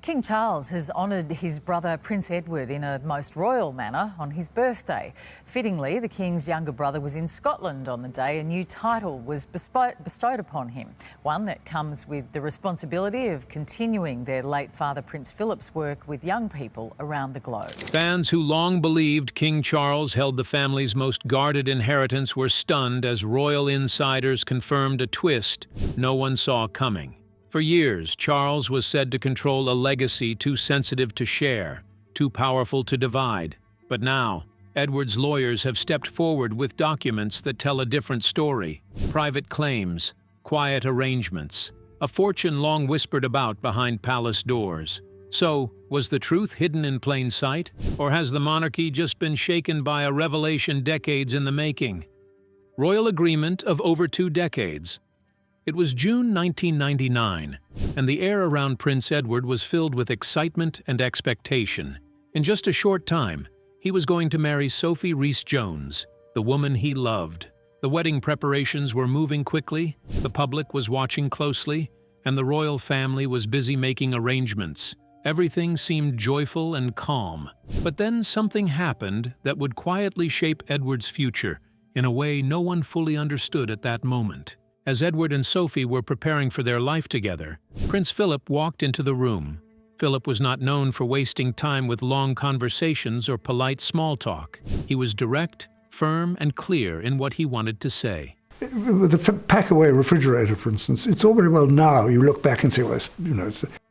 King Charles has honoured his brother Prince Edward in a most royal manner on his birthday. Fittingly, the King's younger brother was in Scotland on the day a new title was bestowed upon him, one that comes with the responsibility of continuing their late father Prince Philip's work with young people around the globe. Fans who long believed King Charles held the family's most guarded inheritance were stunned as royal insiders confirmed a twist no one saw coming. For years, Charles was said to control a legacy too sensitive to share, too powerful to divide. But now, Edward's lawyers have stepped forward with documents that tell a different story. Private claims, quiet arrangements, a fortune long whispered about behind palace doors. So, was the truth hidden in plain sight? Or has the monarchy just been shaken by a revelation decades in the making? Royal agreement of over 2 decades. It was June 1999, and the air around Prince Edward was filled with excitement and expectation. In just a short time, he was going to marry Sophie Rhys-Jones, the woman he loved. The wedding preparations were moving quickly, the public was watching closely, and the royal family was busy making arrangements. Everything seemed joyful and calm. But then something happened that would quietly shape Edward's future in a way no one fully understood at that moment. As Edward and Sophie were preparing for their life together, Prince Philip walked into the room. Philip was not known for wasting time with long conversations or polite small talk. He was direct, firm, and clear in what he wanted to say. With the pack-away refrigerator, for instance, it's all very well now. You look back and say, well,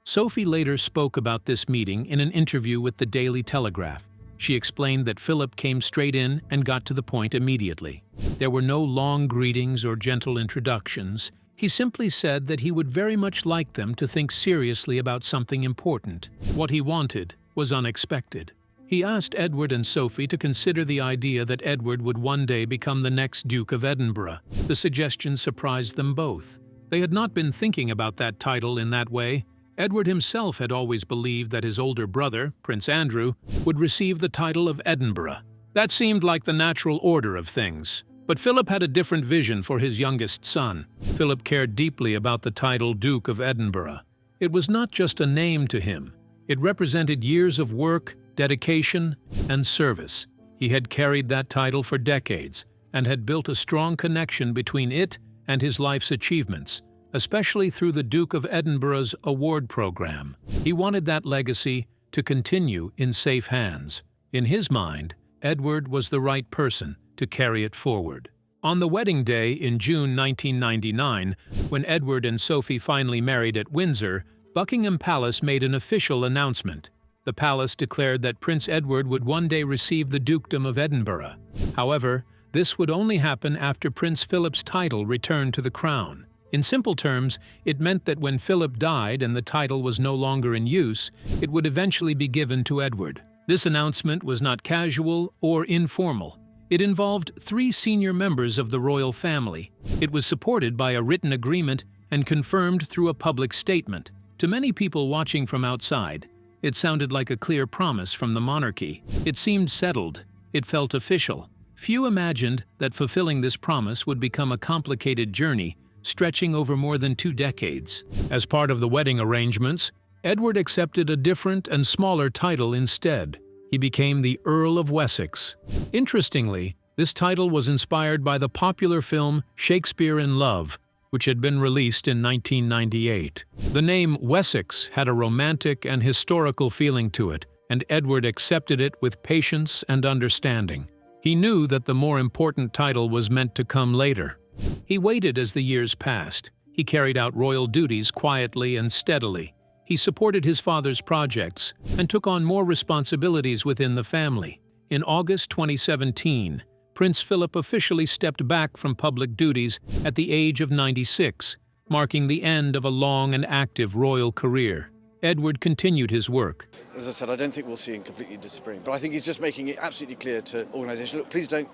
Sophie later spoke about this meeting in an interview with the Daily Telegraph. She explained that Philip came straight in and got to the point immediately. There were no long greetings or gentle introductions. He simply said that he would very much like them to think seriously about something important. What he wanted was unexpected. He asked Edward and Sophie to consider the idea that Edward would one day become the next Duke of Edinburgh. The suggestion surprised them both. They had not been thinking about that title in that way. Edward himself had always believed that his older brother, Prince Andrew, would receive the title of Edinburgh. That seemed like the natural order of things. But Philip had a different vision for his youngest son. Philip cared deeply about the title Duke of Edinburgh. It was not just a name to him. It represented years of work, dedication, and service. He had carried that title for decades and had built a strong connection between it and his life's achievements, especially through the Duke of Edinburgh's award program. He wanted that legacy to continue in safe hands. In his mind, Edward was the right person to carry it forward. On the wedding day in June 1999, when Edward and Sophie finally married at Windsor, Buckingham Palace made an official announcement. The palace declared that Prince Edward would one day receive the Dukedom of Edinburgh. However, this would only happen after Prince Philip's title returned to the crown. In simple terms, it meant that when Philip died and the title was no longer in use, it would eventually be given to Edward. This announcement was not casual or informal. It involved 3 senior members of the royal family. It was supported by a written agreement and confirmed through a public statement. To many people watching from outside, it sounded like a clear promise from the monarchy. It seemed settled. It felt official. Few imagined that fulfilling this promise would become a complicated journey stretching over more than 2 decades. As part of the wedding arrangements, Edward accepted a different and smaller title instead. He became the Earl of Wessex. Interestingly, this title was inspired by the popular film Shakespeare in Love, which had been released in 1998. The name Wessex had a romantic and historical feeling to it, and Edward accepted it with patience and understanding. He knew that the more important title was meant to come later. He waited as the years passed. He carried out royal duties quietly and steadily. He supported his father's projects and took on more responsibilities within the family. In August 2017, Prince Philip officially stepped back from public duties at the age of 96, marking the end of a long and active royal career. Edward continued his work. As I said, I don't think we'll see him completely disappearing, but I think he's just making it absolutely clear to organisations, look, please don't.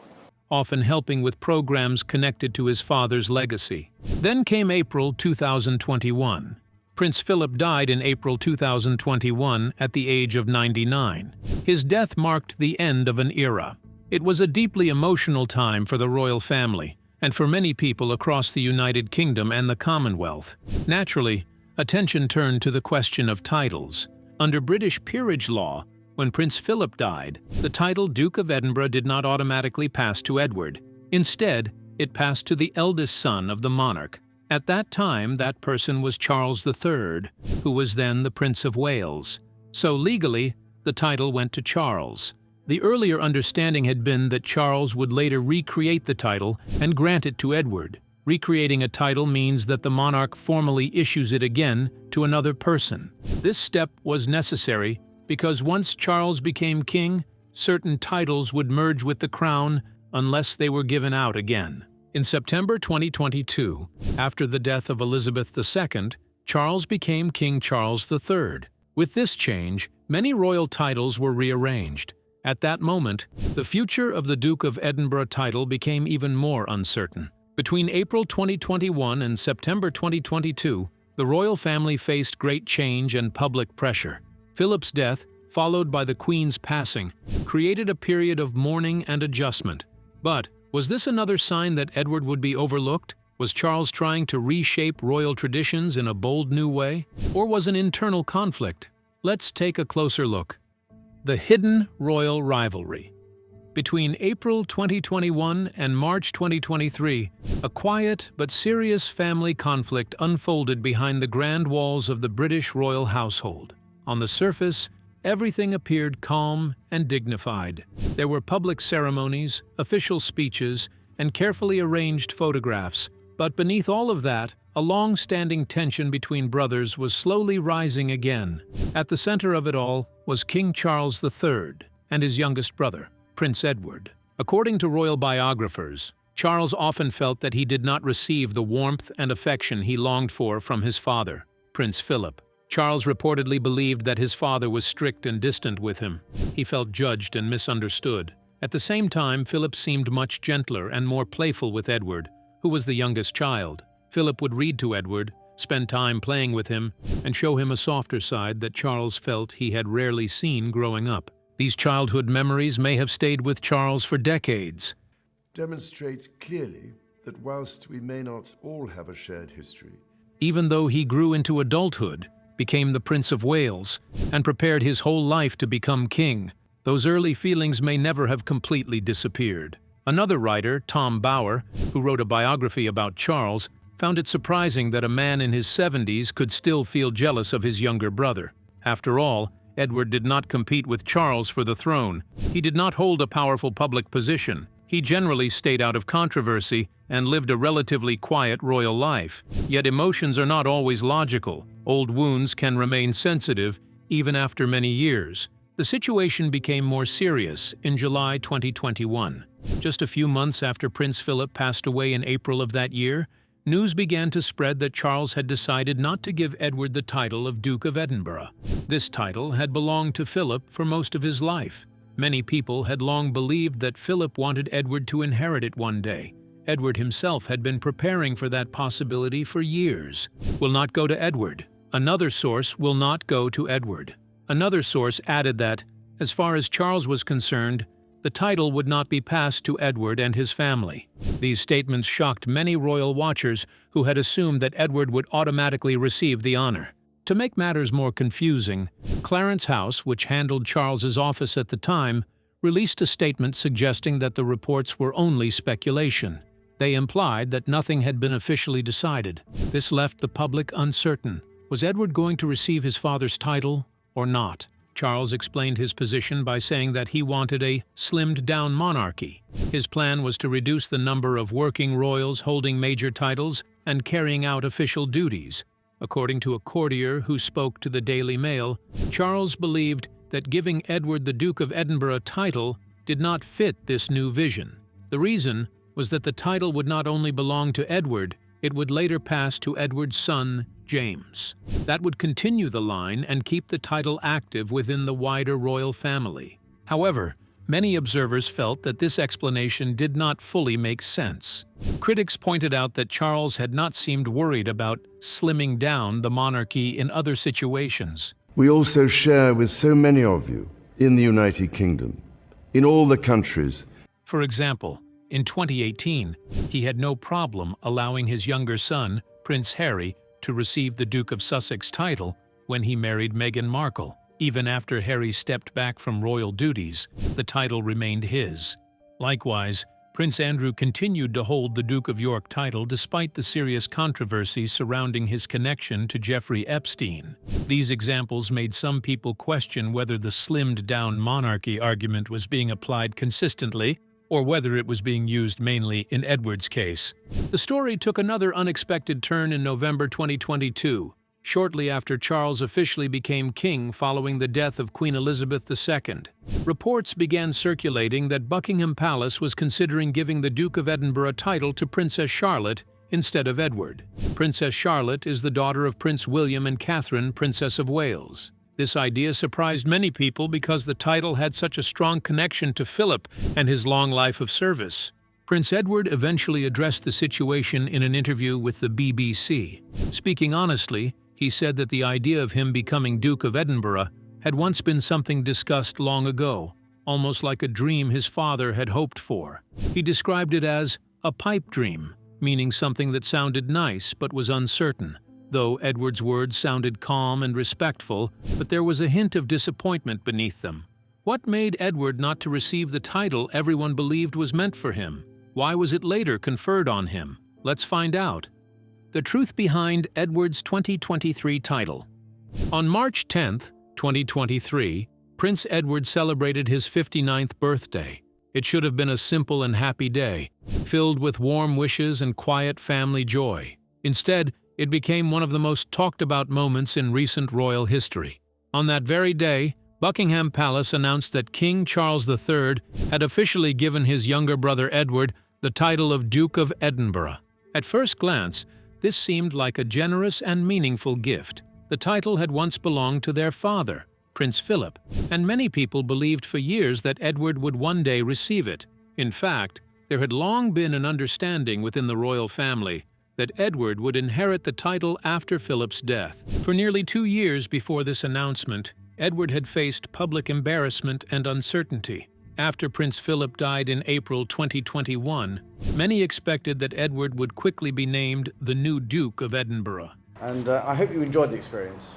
Often helping with programs connected to his father's legacy. Then came April 2021. Prince Philip died in April 2021 at the age of 99. His death marked the end of an era. It was a deeply emotional time for the royal family, and for many people across the United Kingdom and the Commonwealth. Naturally, attention turned to the question of titles. Under British peerage law, when Prince Philip died, the title Duke of Edinburgh did not automatically pass to Edward. Instead, it passed to the eldest son of the monarch. At that time, that person was Charles III, who was then the Prince of Wales. So legally, the title went to Charles. The earlier understanding had been that Charles would later recreate the title and grant it to Edward. Recreating a title means that the monarch formally issues it again to another person. This step was necessary because once Charles became king, certain titles would merge with the crown unless they were given out again. In September 2022, after the death of Elizabeth II, Charles became King Charles III. With this change, many royal titles were rearranged. At that moment, the future of the Duke of Edinburgh title became even more uncertain. Between April 2021 and September 2022, the royal family faced great change and public pressure. Philip's death, followed by the Queen's passing, created a period of mourning and adjustment. But was this another sign that Edward would be overlooked? Was Charles trying to reshape royal traditions in a bold new way? Or was an internal conflict? Let's take a closer look. The hidden royal rivalry. Between April 2021 and March 2023, a quiet but serious family conflict unfolded behind the grand walls of the British royal household. On the surface, everything appeared calm and dignified. There were public ceremonies, official speeches, and carefully arranged photographs. But beneath all of that, a long-standing tension between brothers was slowly rising again. At the center of it all was King Charles III and his youngest brother, Prince Edward. According to royal biographers, Charles often felt that he did not receive the warmth and affection he longed for from his father, Prince Philip. Charles reportedly believed that his father was strict and distant with him. He felt judged and misunderstood. At the same time, Philip seemed much gentler and more playful with Edward, who was the youngest child. Philip would read to Edward, spend time playing with him, and show him a softer side that Charles felt he had rarely seen growing up. These childhood memories may have stayed with Charles for decades. Demonstrates clearly that whilst we may not all have a shared history, even though he grew into adulthood, became the Prince of Wales, and prepared his whole life to become king, those early feelings may never have completely disappeared. Another writer, Tom Bower, who wrote a biography about Charles, found it surprising that a man in his 70s could still feel jealous of his younger brother. After all, Edward did not compete with Charles for the throne. He did not hold a powerful public position. He generally stayed out of controversy and lived a relatively quiet royal life. Yet emotions are not always logical. Old wounds can remain sensitive even after many years. The situation became more serious in July 2021. Just a few months after Prince Philip passed away in April of that year, news began to spread that Charles had decided not to give Edward the title of Duke of Edinburgh. This title had belonged to Philip for most of his life. Many people had long believed that Philip wanted Edward to inherit it one day. Edward himself had been preparing for that possibility for years. Will not go to Edward. Another source will not go to Edward. Another source added that, as far as Charles was concerned, the title would not be passed to Edward and his family. These statements shocked many royal watchers who had assumed that Edward would automatically receive the honor. To make matters more confusing, Clarence House, which handled Charles's office at the time, released a statement suggesting that the reports were only speculation. They implied that nothing had been officially decided. This left the public uncertain. Was Edward going to receive his father's title or not? Charles explained his position by saying that he wanted a slimmed-down monarchy. His plan was to reduce the number of working royals holding major titles and carrying out official duties. According to a courtier who spoke to the Daily Mail, Charles believed that giving Edward the Duke of Edinburgh title did not fit this new vision. The reason was that the title would not only belong to Edward, it would later pass to Edward's son, James. That would continue the line and keep the title active within the wider royal family. However, many observers felt that this explanation did not fully make sense. Critics pointed out that Charles had not seemed worried about slimming down the monarchy in other situations. we also share with so many of you in the United Kingdom, in all the countries. For example, in 2018, he had no problem allowing his younger son, Prince Harry, to receive the Duke of Sussex title when he married Meghan Markle. Even after Harry stepped back from royal duties, the title remained his. Likewise, Prince Andrew continued to hold the Duke of York title despite the serious controversy surrounding his connection to Jeffrey Epstein. These examples made some people question whether the slimmed-down monarchy argument was being applied consistently or whether it was being used mainly in Edward's case. The story took another unexpected turn in November 2022, shortly after Charles officially became king following the death of Queen Elizabeth II. Reports began circulating that Buckingham Palace was considering giving the Duke of Edinburgh title to Princess Charlotte instead of Edward. Princess Charlotte is the daughter of Prince William and Catherine, Princess of Wales. This idea surprised many people because the title had such a strong connection to Philip and his long life of service. Prince Edward eventually addressed the situation in an interview with the BBC. Speaking honestly, he said that the idea of him becoming Duke of Edinburgh had once been something discussed long ago, almost like a dream his father had hoped for. He described it as a pipe dream, meaning something that sounded nice but was uncertain, though Edward's words sounded calm and respectful, but there was a hint of disappointment beneath them. What made Edward not to receive the title everyone believed was meant for him? Why was it later conferred on him? Let's find out. The truth behind Edward's 2023 title. On March 10, 2023, Prince Edward celebrated his 59th birthday. It should have been a simple and happy day, filled with warm wishes and quiet family joy. Instead, it became one of the most talked-about moments in recent royal history. On that very day, Buckingham Palace announced that King Charles III had officially given his younger brother Edward the title of Duke of Edinburgh. At first glance, this seemed like a generous and meaningful gift. The title had once belonged to their father, Prince Philip, and many people believed for years that Edward would one day receive it. In fact, there had long been an understanding within the royal family that Edward would inherit the title after Philip's death. For nearly 2 years before this announcement, Edward had faced public embarrassment and uncertainty. After Prince Philip died in April 2021, many expected that Edward would quickly be named the new Duke of Edinburgh. And I hope you enjoyed the experience.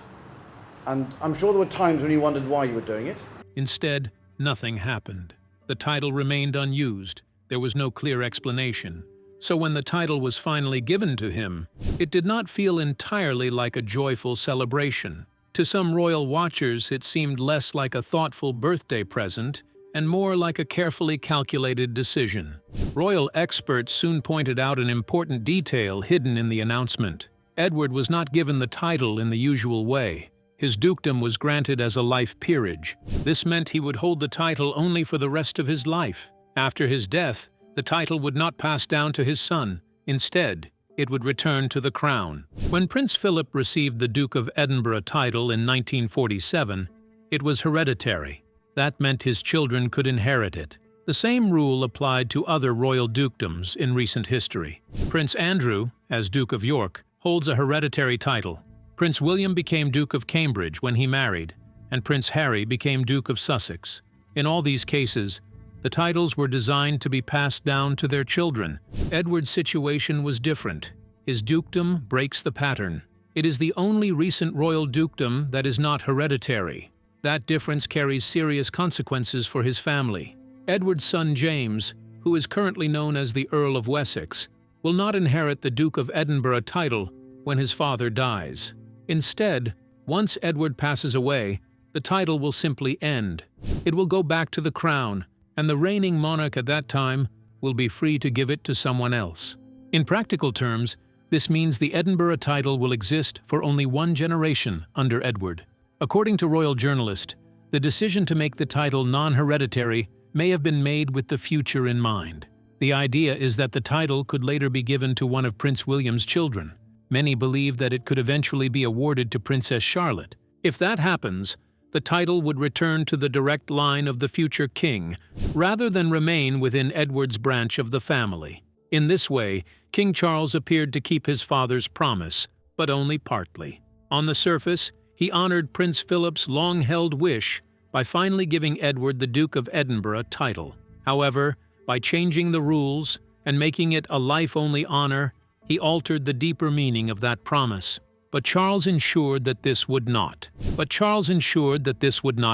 And I'm sure there were times when you wondered why you were doing it. Instead, nothing happened. The title remained unused. There was no clear explanation. So when the title was finally given to him, it did not feel entirely like a joyful celebration. To some royal watchers, it seemed less like a thoughtful birthday present and more like a carefully calculated decision. Royal experts soon pointed out an important detail hidden in the announcement. Edward was not given the title in the usual way. His dukedom was granted as a life peerage. This meant he would hold the title only for the rest of his life. After his death, the title would not pass down to his son. Instead, it would return to the crown. When Prince Philip received the Duke of Edinburgh title in 1947, it was hereditary. That meant his children could inherit it. The same rule applied to other royal dukedoms in recent history. Prince Andrew, as Duke of York, holds a hereditary title. Prince William became Duke of Cambridge when he married, and Prince Harry became Duke of Sussex. In all these cases, the titles were designed to be passed down to their children. Edward's situation was different. His dukedom breaks the pattern. It is the only recent royal dukedom that is not hereditary. That difference carries serious consequences for his family. Edward's son James, who is currently known as the Earl of Wessex, will not inherit the Duke of Edinburgh title when his father dies. Instead, once Edward passes away, the title will simply end. It will go back to the crown, and the reigning monarch at that time will be free to give it to someone else. In practical terms, this means the Edinburgh title will exist for only one generation under Edward. According to royal journalist, the decision to make the title non-hereditary may have been made with the future in mind. The idea is that the title could later be given to one of Prince William's children. Many believe that it could eventually be awarded to Princess Charlotte. If that happens, the title would return to the direct line of the future king, rather than remain within Edward's branch of the family. In this way, King Charles appeared to keep his father's promise, but only partly. On the surface, he honored Prince Philip's long-held wish by finally giving Edward the Duke of Edinburgh title. However, by changing the rules and making it a life-only honor, he altered the deeper meaning of that promise. But Charles ensured that this would not.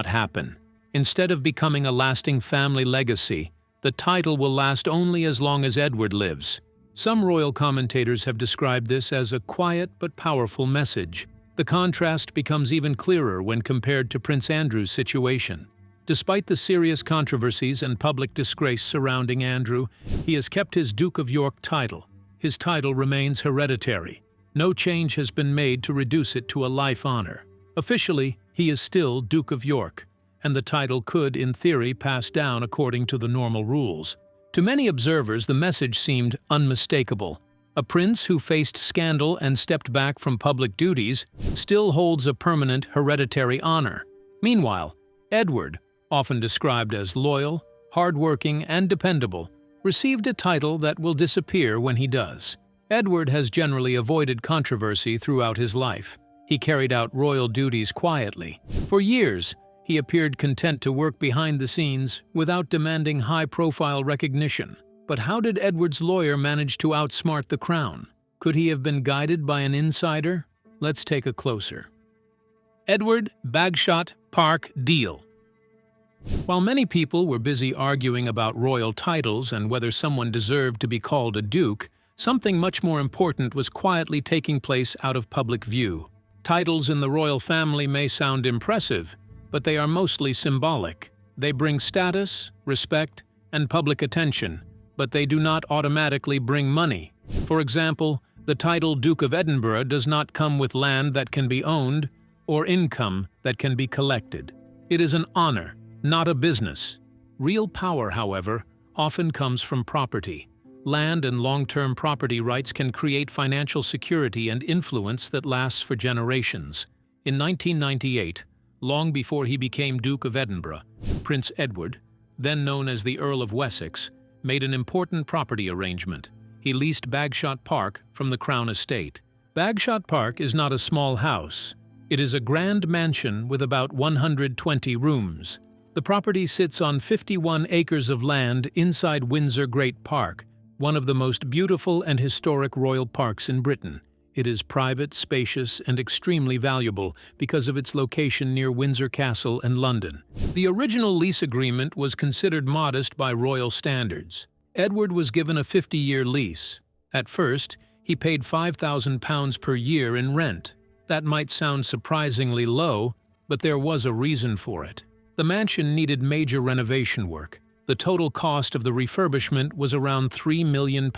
Happen. Instead of becoming a lasting family legacy, the title will last only as long as Edward lives. Some royal commentators have described this as a quiet but powerful message. The contrast becomes even clearer when compared to Prince Andrew's situation. Despite the serious controversies and public disgrace surrounding Andrew, he has kept his Duke of York title. His title remains hereditary. No change has been made to reduce it to a life honor. Officially, he is still Duke of York, and the title could, in theory, pass down according to the normal rules. To many observers, the message seemed unmistakable. A prince who faced scandal and stepped back from public duties still holds a permanent hereditary honor. Meanwhile, Edward, often described as loyal, hardworking, and dependable, received a title that will disappear when he does. Edward has generally avoided controversy throughout his life. He carried out royal duties quietly. For years, he appeared content to work behind the scenes without demanding high-profile recognition. But how did Edward's lawyer manage to outsmart the crown? Could he have been guided by an insider? Let's take a closer. Edward Bagshot Park deal. While many people were busy arguing about royal titles and whether someone deserved to be called a duke, something much more important was quietly taking place out of public view. Titles in the royal family may sound impressive, but they are mostly symbolic. They bring status, respect, and public attention, but they do not automatically bring money. For example, the title Duke of Edinburgh does not come with land that can be owned or income that can be collected. It is an honor, not a business. Real power, however, often comes from property. Land and long-term property rights can create financial security and influence that lasts for generations. In 1998, long before he became Duke of Edinburgh, Prince Edward, then known as the Earl of Wessex, made an important property arrangement. He leased Bagshot Park from the Crown Estate. Bagshot Park is not a small house. It is a grand mansion with about 120 rooms. The property sits on 51 acres of land inside Windsor Great Park, one of the most beautiful and historic royal parks in Britain. It is private, spacious, and extremely valuable because of its location near Windsor Castle and London. The original lease agreement was considered modest by royal standards. Edward was given a 50-year lease. At first, he paid £5,000 per year in rent. That might sound surprisingly low, but there was a reason for it. The mansion needed major renovation work. The total cost of the refurbishment was around £3 million.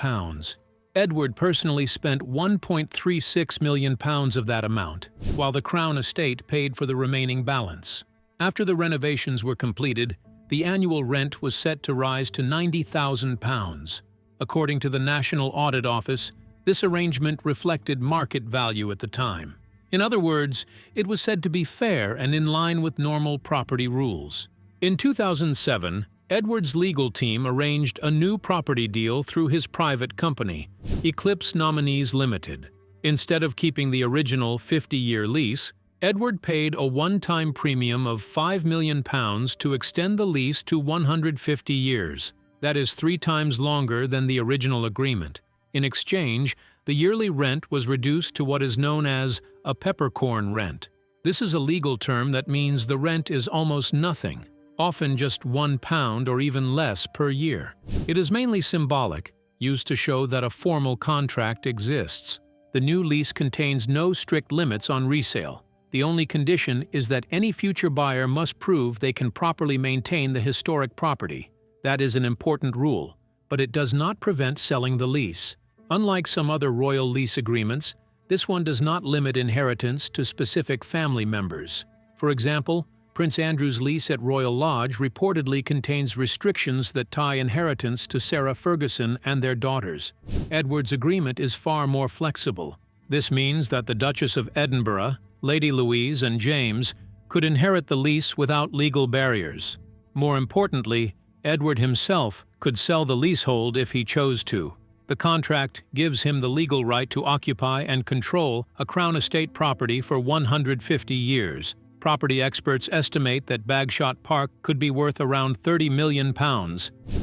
Edward personally spent £1.36 million of that amount, while the Crown Estate paid for the remaining balance. After the renovations were completed, the annual rent was set to rise to £90,000. According to the National Audit Office, this arrangement reflected market value at the time. In other words, it was said to be fair and in line with normal property rules. In 2007, Edward's legal team arranged a new property deal through his private company, Eclipse Nominees Limited. Instead of keeping the original 50-year lease, Edward paid a one-time premium of £5 million to extend the lease to 150 years. That is 3 times longer than the original agreement. In exchange, the yearly rent was reduced to what is known as a peppercorn rent. This is a legal term that means the rent is almost nothing, often just £1 or even less per year. It is mainly symbolic, used to show that a formal contract exists. The new lease contains no strict limits on resale. The only condition is that any future buyer must prove they can properly maintain the historic property. That is an important rule, but it does not prevent selling the lease. Unlike some other royal lease agreements, this one does not limit inheritance to specific family members. For example, Prince Andrew's lease at Royal Lodge reportedly contains restrictions that tie inheritance to Sarah Ferguson and their daughters. Edward's agreement is far more flexible. This means that the Duchess of Edinburgh, Lady Louise, and James could inherit the lease without legal barriers. More importantly, Edward himself could sell the leasehold if he chose to. The contract gives him the legal right to occupy and control a Crown Estate property for 150 years. Property experts estimate that Bagshot Park could be worth around £30 million.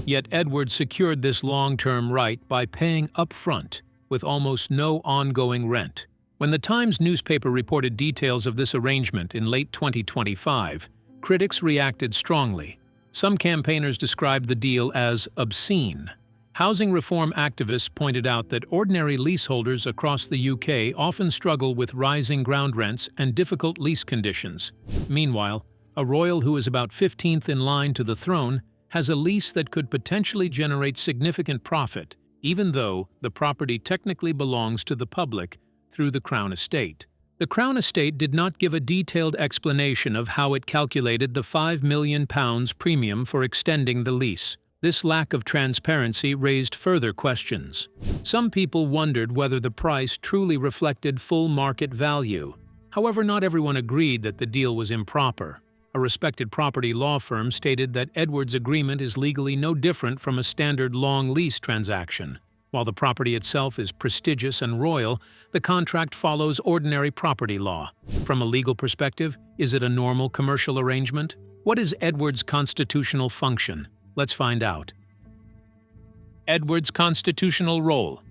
Yet Edward secured this long-term right by paying up front, with almost no ongoing rent. When the Times newspaper reported details of this arrangement in late 2025, critics reacted strongly. Some campaigners described the deal as obscene. Housing reform activists pointed out that ordinary leaseholders across the UK often struggle with rising ground rents and difficult lease conditions. Meanwhile, a royal who is about 15th in line to the throne has a lease that could potentially generate significant profit, even though the property technically belongs to the public through the Crown Estate. The Crown Estate did not give a detailed explanation of how it calculated the £5 million premium for extending the lease. This lack of transparency raised further questions. Some people wondered whether the price truly reflected full market value. However, not everyone agreed that the deal was improper. A respected property law firm stated that Edward's agreement is legally no different from a standard long lease transaction. While the property itself is prestigious and royal, the contract follows ordinary property law. From a legal perspective, is it a normal commercial arrangement? What is Edward's constitutional function? Let's find out. Edward's constitutional role.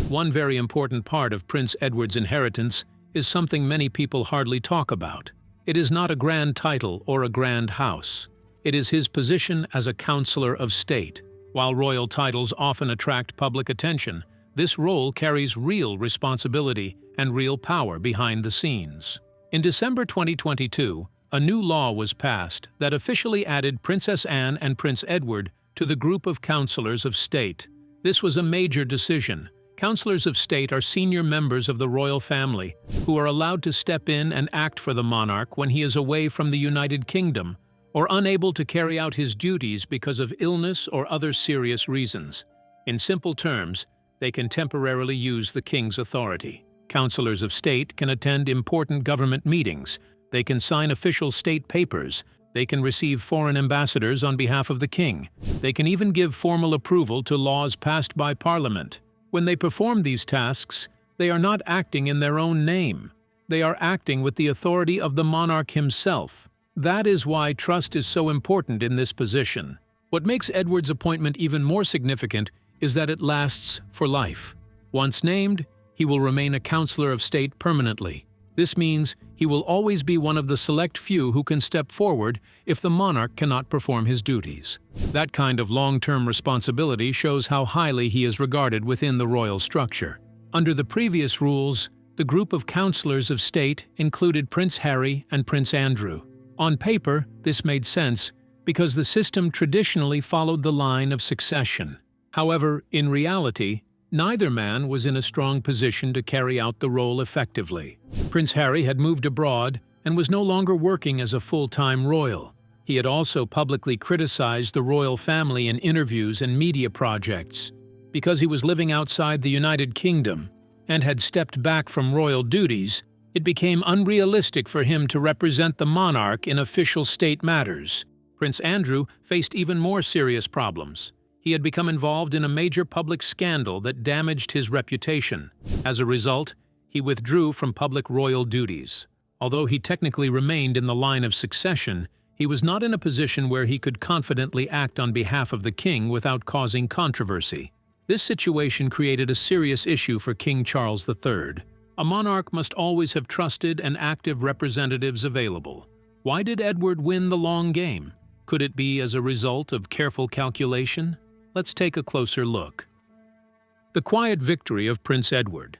One very important part of Prince Edward's inheritance is something many people hardly talk about. It is not a grand title or a grand house. It is his position as a counselor of state. While royal titles often attract public attention, this role carries real responsibility and real power behind the scenes. In December 2022, a new law was passed that officially added Princess Anne and Prince Edward to the group of counselors of state. This was a major decision. Counselors of state are senior members of the royal family who are allowed to step in and act for the monarch when he is away from the United Kingdom or unable to carry out his duties because of illness or other serious reasons. In simple terms, they can temporarily use the king's authority. Counselors of state can attend important government meetings, they can sign official state papers, they can receive foreign ambassadors on behalf of the king, they can even give formal approval to laws passed by Parliament. When they perform these tasks, they are not acting in their own name. They are acting with the authority of the monarch himself. That is why trust is so important in this position. What makes Edward's appointment even more significant is that it lasts for life. Once named, he will remain a counselor of state permanently. This means he will always be one of the select few who can step forward if the monarch cannot perform his duties. That kind of long-term responsibility shows how highly he is regarded within the royal structure. Under the previous rules, the group of counselors of state included Prince Harry and Prince Andrew. On paper, this made sense because the system traditionally followed the line of succession. However, in reality, neither man was in a strong position to carry out the role effectively. Prince Harry had moved abroad and was no longer working as a full-time royal. He had also publicly criticized the royal family in interviews and media projects. Because he was living outside the United Kingdom and had stepped back from royal duties, it became unrealistic for him to represent the monarch in official state matters. Prince Andrew faced even more serious problems. He had become involved in a major public scandal that damaged his reputation. As a result, he withdrew from public royal duties. Although he technically remained in the line of succession, he was not in a position where he could confidently act on behalf of the king without causing controversy. This situation created a serious issue for King Charles III. A monarch must always have trusted and active representatives available. Why did Edward win the long game? Could it be as a result of careful calculation? Let's take a closer look. The quiet victory of Prince Edward.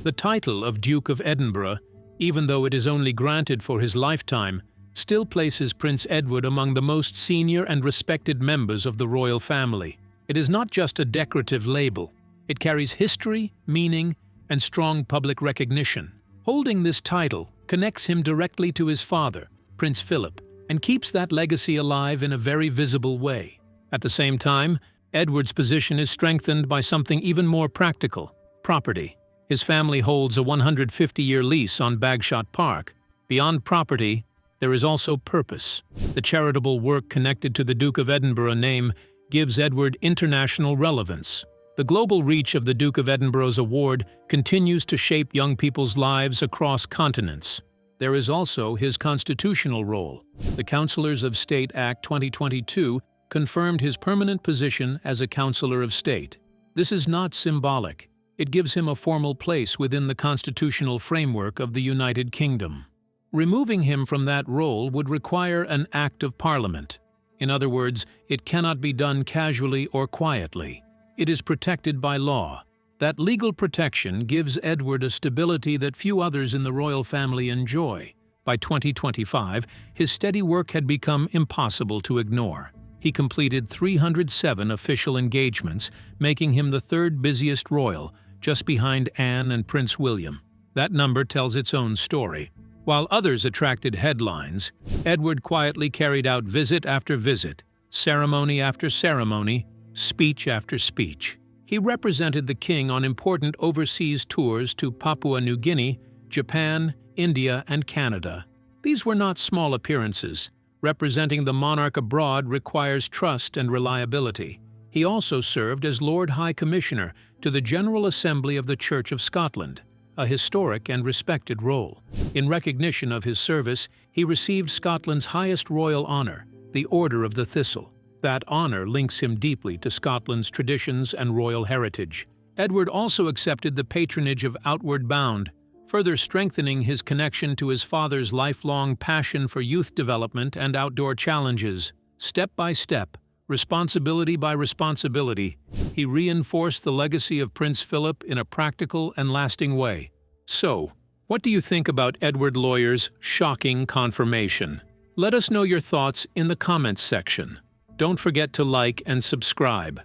The title of Duke of Edinburgh, even though it is only granted for his lifetime, still places Prince Edward among the most senior and respected members of the royal family. It is not just a decorative label. It carries history, meaning, and strong public recognition. Holding this title connects him directly to his father, Prince Philip, and keeps that legacy alive in a very visible way. At the same time, Edward's position is strengthened by something even more practical: property. His family holds a 150-year lease on Bagshot Park. Beyond property, there is also purpose. The charitable work connected to the Duke of Edinburgh name gives Edward international relevance. The global reach of the Duke of Edinburgh's award continues to shape young people's lives across continents. There is also his constitutional role. The Councillors of State Act 2022 confirmed his permanent position as a Councillor of State. This is not symbolic. It gives him a formal place within the constitutional framework of the United Kingdom. Removing him from that role would require an Act of Parliament. In other words, it cannot be done casually or quietly. It is protected by law. That legal protection gives Edward a stability that few others in the royal family enjoy. By 2025, his steady work had become impossible to ignore. He completed 307 official engagements, making him the third busiest royal, just behind Anne and Prince William. That number tells its own story. While others attracted headlines, Edward quietly carried out visit after visit, ceremony after ceremony, speech after speech. He represented the king on important overseas tours to Papua New Guinea, Japan, India, and Canada. These were not small appearances. Representing the monarch abroad requires trust and reliability. He also served as Lord High Commissioner to the General Assembly of the Church of Scotland, a historic and respected role. In recognition of his service, he received Scotland's highest royal honour, the Order of the Thistle. That honour links him deeply to Scotland's traditions and royal heritage. Edward also accepted the patronage of Outward Bound, further strengthening his connection to his father's lifelong passion for youth development and outdoor challenges. Step by step, responsibility by responsibility, he reinforced the legacy of Prince Philip in a practical and lasting way. So, what do you think about Edward Lawyer's shocking confirmation? Let us know your thoughts in the comments section. Don't forget to like and subscribe.